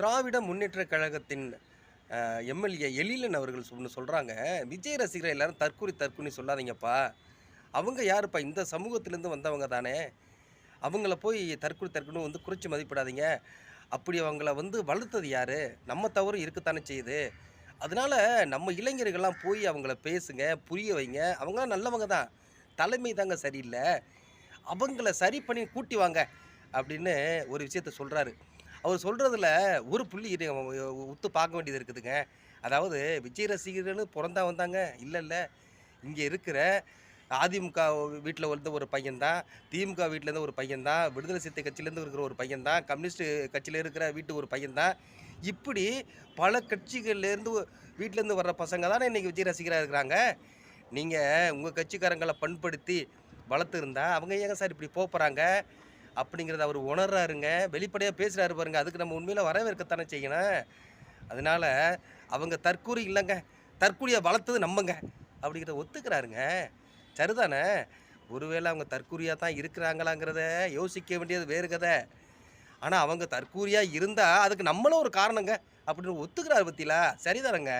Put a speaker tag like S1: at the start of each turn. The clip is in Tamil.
S1: திராவிட முன்னேற்றக் கழகத்தின் எம்எல்ஏ எழிலன் அவர்கள் ஒண்ணு சொல்றாங்க. "விஜய் ரசிகரை எல்லாரும் தற்குறி தற்குறின்னு சொல்லாதீங்கப்பா. அவங்க யாருப்பா? இந்த சமூகத்திலேருந்து வந்தவங்க தானே. அவங்கள போய் தற்குறி தற்குறின்னு வந்து குறைச்சு மதிப்பிடாதீங்க. அப்படி அவங்கள வந்து வளர்த்தது யாரு? நம்ம தவறு இருக்கத்தானே செய்யுது. அதனால நம்ம இளைஞர்கள்லாம் போய் அவங்கள பேசுங்க, புரிய வைங்க. அவங்கலாம் நல்லவங்க தான். தலைமை தாங்க சரியில்ல. அவங்கள சரி பண்ணி கூட்டி வாங்க." அப்படின்னு ஒரு விஷயத்த சொல்றாரு. அவர் சொல்றதுல ஒரு புள்ளி உத்து பார்க்க வேண்டியது இருக்குதுங்க. அதாவது விஜய் ரசிகர்கள்னு பொறந்தா வந்தாங்க? இல்ல. இங்க இருக்கிற அதிமுக வீட்ல வந்த ஒரு பையன் தான், திமுக வீட்லேருந்து ஒரு பையன் தான், விடுதலை சிறுத்தை கட்சியிலேருந்து இருக்கிற ஒரு பையன் தான், கம்யூனிஸ்ட் கட்சியில இருக்கிற வீட்டு ஒரு பையன் தான். இப்படி பல கட்சிகள்லேருந்து வீட்லேருந்து வர்ற பசங்க தானே இன்னைக்கு விஜய் ரசிகரா இருக்கிறாங்க. நீங்க உங்க கட்சிக்காரங்கள பண்படுத்தி வளர்த்துருந்தா, அவங்க ஏங்க சார் இப்படி போப்போறாங்க? அப்படிங்கிறத அவரு உணர்றாருங்க. வெளிப்படையா பேசுறாரு பாருங்க. அதுக்கு நம்ம உண்மையில வரவேற்கத்தானே செய்யணும். அதனால அவங்க தற்கூரி இல்லங்க. தற்குறிய வளர்த்தது நம்மங்க. அப்படிங்கிறத ஒத்துக்கிறாருங்க. சரிதானே. ஒருவேள அவங்க தற்குறியா தான் இருக்கிறாங்களாங்கிறத யோசிக்க வேண்டியது வேறு கத. ஆனா அவங்க தற்கூரியா இருந்தா, அதுக்கு நம்மளும் ஒரு காரணங்க. அப்படின்னு ஒத்துக்கிறாரு பாத்தீங்களா? சரிதானங்க.